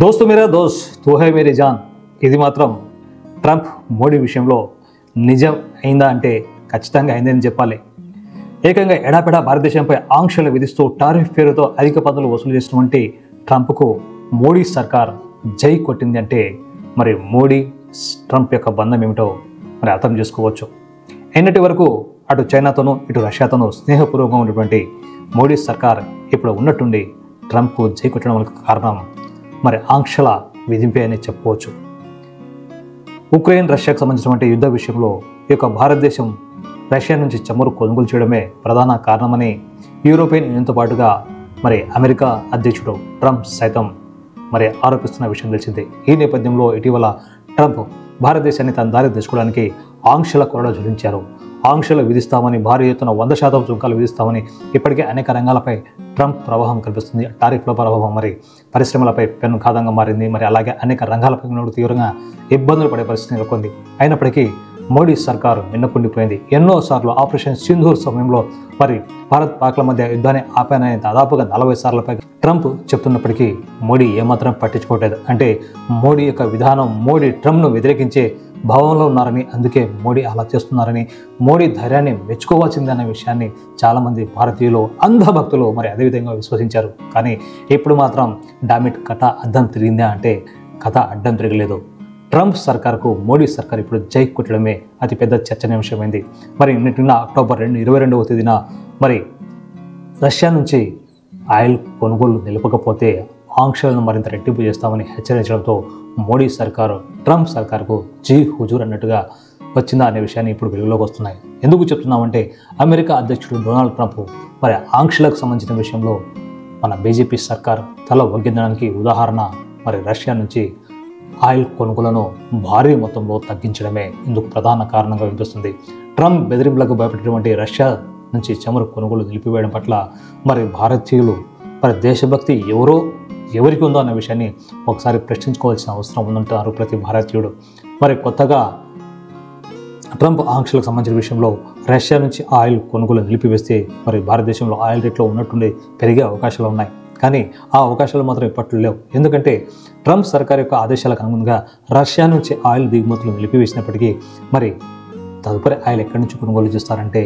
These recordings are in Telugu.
దోస్తు మేరా దోస్త్ తూ హై మేరీ జాన్. ఇది మాత్రం ట్రంప్ మోడీ విషయంలో నిజం అయిందా అంటే ఖచ్చితంగా అయిందని చెప్పాలి. ఏకంగా ఎడాపెడా భారతదేశంపై ఆంక్షలు విధిస్తూ టారిఫ్ పేరుతో అధిక పన్నులు వసూలు చేసినటువంటి ట్రంప్కు మోడీ సర్కార్ జై కొట్టింది అంటే మరి మోడీ ట్రంప్ యొక్క బంధం ఏమిటో మరి అర్థం చేసుకోవచ్చు. ఎన్నటి వరకు అటు చైనాతోనూ ఇటు రష్యాతోనూ స్నేహపూర్వకంగా ఉన్నటువంటి మోడీ సర్కార్ ఇప్పుడు ఉన్నట్టుండి ట్రంప్కు జై కొట్టడం కారణం మరి ఆంక్షల విధింపే అని చెప్పుకోవచ్చు. ఉక్రెయిన్ రష్యాకు సంబంధించినటువంటి యుద్ధ విషయంలో ఈ యొక్క భారతదేశం రష్యా నుంచి చమురు కొనుగోలు చేయడమే ప్రధాన కారణమని యూరోపియన్ యూనియన్తో పాటుగా మరి అమెరికా అధ్యక్షుడు ట్రంప్ సైతం మరి ఆరోపిస్తున్న విషయం తెలిసిందే. ఈ నేపథ్యంలో ఇటీవల ట్రంప్ భారతదేశాన్ని తన దారి తెచ్చుకోవడానికి ఆంక్షల కొరడ జోడించారు. ఆంక్షలు విధిస్తామని, భారీ ఎత్తున 100% సుంకాలు విధిస్తామని ఇప్పటికే అనేక రంగాలపై ట్రంప్ ప్రభావం కనిపిస్తుంది. టారిఫ్ల ప్రభావం మరి పరిశ్రమలపై పెనుఘాతంగా మారింది. మరి అలాగే అనేక రంగాలపై తీవ్రంగా ఇబ్బందులు పడే పరిస్థితి నెలకొంది. అయినప్పటికీ మోడీ సర్కారు నిన్నకుండిపోయింది. ఎన్నోసార్లు ఆపరేషన్ సింధూర్ సమయంలో మరి భారత్ పాక్ల మధ్య యుద్ధాన్ని ఆపానని దాదాపుగా 40 సార్లపై ట్రంప్ చెప్తున్నప్పటికీ మోడీ ఏమాత్రం పట్టించుకోవట్లేదు. అంటే మోడీ యొక్క విధానం మోడీ ట్రంప్ను వ్యతిరేకించే భావంలో ఉన్నారని, అందుకే మోడీ అలా చేస్తున్నారని, మోడీ ధైర్యాన్ని మెచ్చుకోవాల్సిందన్న విషయాన్ని చాలామంది భారతీయులు అంధభక్తులు మరి అదేవిధంగా విశ్వసించారు. కానీ ఇప్పుడు మాత్రం డామిట్ కథ అడ్డం తిరిగిందా అంటే కథ అడ్డం తిరగలేదు. ట్రంప్ సర్కార్కు మోడీ సర్కార్ ఇప్పుడు జై కొట్టడమే అతిపెద్ద చర్చనీయాంశమైంది. మరి నిన్న అక్టోబర్ 22వ తేదీన మరి రష్యా నుంచి ఆయిల్ కొనుగోలు నిలపకపోతే ఆంక్షలను మరింత రెట్టింపు చేస్తామని హెచ్చరించడంతో మోడీ సర్కారు ట్రంప్ సర్కార్కు జీ హుజూర్ అన్నట్టుగా వచ్చిందా అనే విషయాన్ని ఇప్పుడు వెలుగులోకి వస్తున్నాయి. ఎందుకు చెప్తున్నామంటే అమెరికా అధ్యక్షుడు డొనాల్డ్ ట్రంప్ మరి ఆంక్షలకు సంబంధించిన విషయంలో మన బీజేపీ సర్కార్ తల వగ్గించడానికి ఉదాహరణ మరి రష్యా నుంచి ఆయిల్ కొనుగోలను భారీ మొత్తంలో తగ్గించడమే ఇందుకు ప్రధాన కారణంగా వినిపిస్తుంది. ట్రంప్ బెదిరింపులకు భయపెట్టినటువంటి రష్యా నుంచి చమురు కొనుగోలు నిలిపివేయడం పట్ల మరి భారతీయులు మరి దేశభక్తి ఎవరికి ఉందో అన్న విషయాన్ని ఒకసారి ప్రశ్నించుకోవాల్సిన అవసరం ఉందంటారు ప్రతి భారతీయుడు. మరి కొత్తగా ట్రంప్ ఆంక్షలకు సంబంధించిన విషయంలో రష్యా నుంచి ఆయిల్ కొనుగోలు నిలిపివేస్తే మరి భారతదేశంలో ఆయిల్ రేట్లో ఉన్నట్టుండి పెరిగే అవకాశాలు ఉన్నాయి. కానీ ఆ అవకాశాలు మాత్రం ఇప్పట్లో లేవు. ఎందుకంటే ట్రంప్ సర్కార్ యొక్క ఆదేశాలకు అనుగుణంగా రష్యా నుంచి ఆయిల్ దిగుమతులు నిలిపివేసినప్పటికీ మరి తదుపరి ఆయిల్ ఎక్కడి నుంచి కొనుగోలు చేస్తారంటే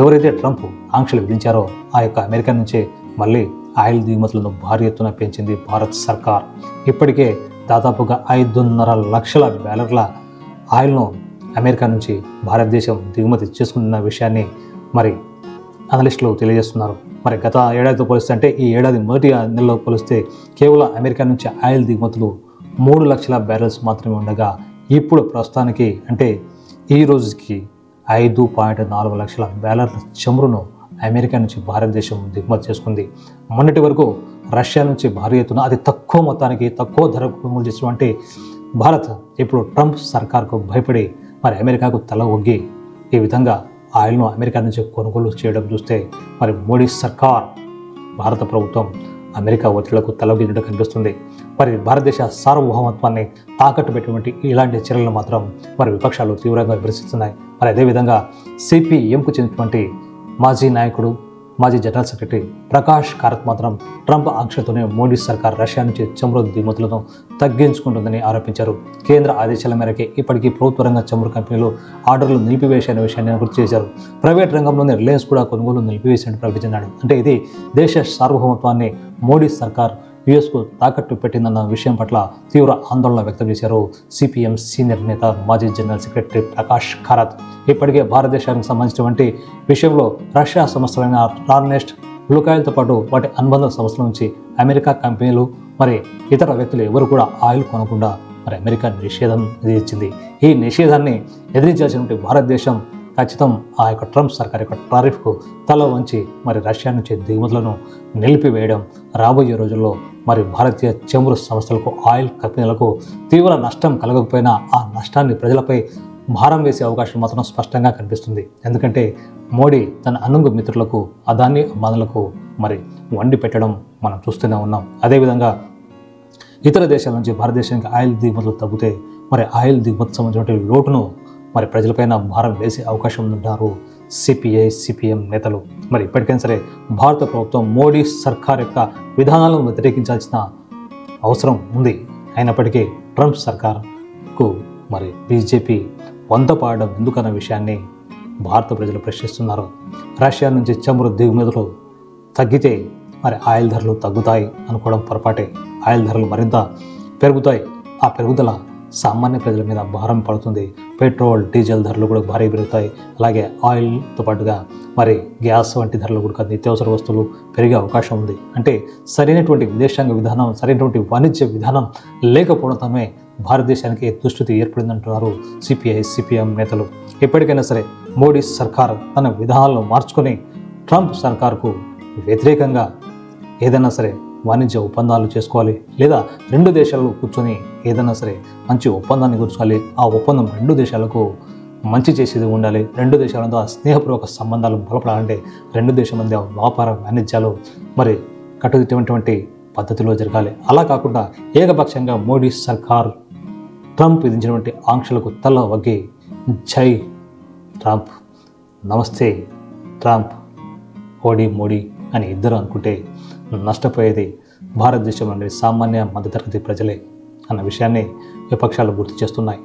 ఎవరైతే ట్రంప్ ఆంక్షలు విధించారో ఆ యొక్క అమెరికా నుంచే మళ్ళీ ఆయిల్ దిగుమతులను భారీ ఎత్తున పెంచింది భారత్ సర్కార్. ఇప్పటికే దాదాపుగా 5.5 లక్షల బ్యారెల్ల ఆయిల్ను అమెరికా నుంచి భారతదేశం దిగుమతి చేసుకుంటున్న విషయాన్ని మరి అనలిస్టులు తెలియజేస్తున్నారు. మరి గత ఏడాదితో పోలిస్తే అంటే ఈ ఏడాది మొదటి నెలలో పోలిస్తే కేవలం అమెరికా నుంచి ఆయిల్ దిగుమతులు 3 లక్షల బ్యారెల్స్ మాత్రమే ఉండగా ఇప్పుడు ప్రస్తుతానికి అంటే ఈ రోజుకి 5.4 లక్షల బ్యారెల్ల చమురును అమెరికా నుంచి భారతదేశం దిగుమతి చేసుకుంది. మొన్నటి వరకు రష్యా నుంచి భారీ ఎత్తున అతి తక్కువ మొత్తానికి తక్కువ ధరకు కొనుగోలు చేసినటువంటి భారత్ ఇప్పుడు ట్రంప్ సర్కార్కు భయపడి మరి అమెరికాకు తల ఒగ్గి ఈ విధంగా ఆయిల్ను అమెరికా నుంచి కొనుగోలు చేయడం చూస్తే మరి మోడీ సర్కార్ భారత ప్రభుత్వం అమెరికా ఒత్తిళ్లకు తలొగ్గినట్టు కనిపిస్తుంది. మరి భారతదేశ సార్వభౌమత్వాన్ని తాకట్టు పెట్టినటువంటి ఇలాంటి చర్యలను మాత్రం మరి విపక్షాలు తీవ్రంగా విమర్శిస్తున్నాయి. మరి అదేవిధంగా సిపిఎంకు చెందినటువంటి మాజీ నాయకుడు మాజీ జనరల్ సెక్రటరీ ప్రకాష్ కారత్ మాత్రం ట్రంప్ ఆంక్షలతోనే మోడీ సర్కార్ రష్యా నుంచి చమురు దిగుమతులను తగ్గించుకుంటుందని ఆరోపించారు. కేంద్ర ఆదేశాల మేరకే ఇప్పటికీ ప్రభుత్వ రంగ చమురు కంపెనీలు ఆర్డర్లు నిలిపివేసే విషయాన్ని గుర్తు చేశారు. ప్రైవేట్ రంగంలోనే రిలయన్స్ కూడా కొనుగోలు నిలిపివేసినట్టు ప్రకటించాడు. అంటే ఇది దేశ సార్వభౌమత్వాన్ని మోడీ సర్కార్ యుఎస్కు తాకట్టు పెట్టిందన్న విషయం పట్ల తీవ్ర ఆందోళన వ్యక్తం చేశారు సిపిఎం సీనియర్ నేత మాజీ జనరల్ సెక్రటరీ ప్రకాష్ కారత్. ఇప్పటికే భారతదేశానికి సంబంధించినటువంటి విషయంలో రష్యా సంస్థలైన రార్నెస్ట్, లుకాయిల్తో పాటు వాటి అనుబంధ సంస్థల నుంచి అమెరికా కంపెనీలు మరి ఇతర వ్యక్తులు ఎవరు కూడా ఆయిల్ కొనకుండా మరి అమెరికా నిషేధం విధించింది. ఈ నిషేధాన్ని ఎదిరించాల్సినటువంటి భారతదేశం ఖచ్చితం ఆ యొక్క ట్రంప్ సర్కార్ యొక్క టారిఫ్కు తల వంచి మరి రష్యా నుంచి దిగుమతులను నిలిపివేయడం రాబోయే రోజుల్లో మరి భారతీయ చమురు సంస్థలకు ఆయిల్ కంపెనీలకు తీవ్ర నష్టం కలగకపోయినా ఆ నష్టాన్ని ప్రజలపై భారం వేసే అవకాశం మాత్రం స్పష్టంగా కనిపిస్తుంది. ఎందుకంటే మోడీ తన అనుంగు మిత్రులకు అదానీ అంబానీలకు మరి వండి పెట్టడం మనం చూస్తూనే ఉన్నాం. అదేవిధంగా ఇతర దేశాల నుంచి భారతదేశానికి ఆయిల్ దిగుమతులు తగ్గితే మరి ఆయిల్ దిగుమతి సంబంధించిన లోటును మరి ప్రజలపైన భారం వేసే అవకాశం ఉందంటారు సిపిఐ సిపిఎం నేతలు. మరి ఇప్పటికైనా సరే భారత ప్రభుత్వం మోడీ సర్కార్ యొక్క విధానాలను వ్యతిరేకించాల్సిన అవసరం ఉంది. అయినప్పటికీ ట్రంప్ సర్కార్కు మరి బీజేపీ వంత పాడడం ఎందుకన్న విషయాన్ని భారత ప్రజలు ప్రశ్నిస్తున్నారు. రష్యా నుంచి చమురు దిగుమతులు తగ్గితే మరి ఆయిల్ ధరలు తగ్గుతాయి అనుకోవడం పొరపాటే. ఆయిల్ ధరలు మరింత పెరుగుతాయి. ఆ పెరుగుదల సామాన్య ప్రజల మీద భారం పడుతుంది. పెట్రోల్, డీజిల్ ధరలు కూడా భారీ పెరుగుతాయి. అలాగే ఆయిల్తో పాటుగా మరి గ్యాస్ వంటి ధరలు కూడా నిత్యావసర వస్తువులు పెరిగే అవకాశం ఉంది. అంటే సరైనటువంటి విదేశాంగ విధానం, సరైనటువంటి వాణిజ్య విధానం లేకపోవడంతోనే భారతదేశానికి దుస్థితి ఏర్పడిందంటున్నారు సిపిఐ, సిపిఎం నేతలు. ఎప్పటికైనా సరే మోడీ సర్కార్ తన విధానాలను మార్చుకొని ట్రంప్ సర్కార్కు వ్యతిరేకంగా ఏదైనా సరే వాణిజ్య ఒప్పందాలు చేసుకోవాలి, లేదా రెండు దేశాలు కూర్చొని ఏదైనా సరే మంచి ఒప్పందాన్ని కూర్చోవాలి. ఆ ఒప్పందం రెండు దేశాలకు మంచి చేసేది ఉండాలి. రెండు దేశాలతో స్నేహపూర్వక సంబంధాలు బలపడాలంటే రెండు దేశాల మధ్య వ్యాపార వాణిజ్యాలు మరి కట్టుదిట్టమైనటువంటి పద్ధతిలో జరగాలి. అలా కాకుండా ఏకపక్షంగా మోడీ సర్కార్ ట్రంప్ విధించినటువంటి ఆంక్షలకు తల వగ్గి జై ట్రంప్, నమస్తే ట్రంప్, ఓడి మోడీ అని ఇద్దరు అనుకుంటే నష్టపోయేది భారతదేశంలోని సామాన్య మధ్యతరగతి ప్రజలే అన్న విషయాన్ని విపక్షాలు గుర్తు చేస్తున్నాయి.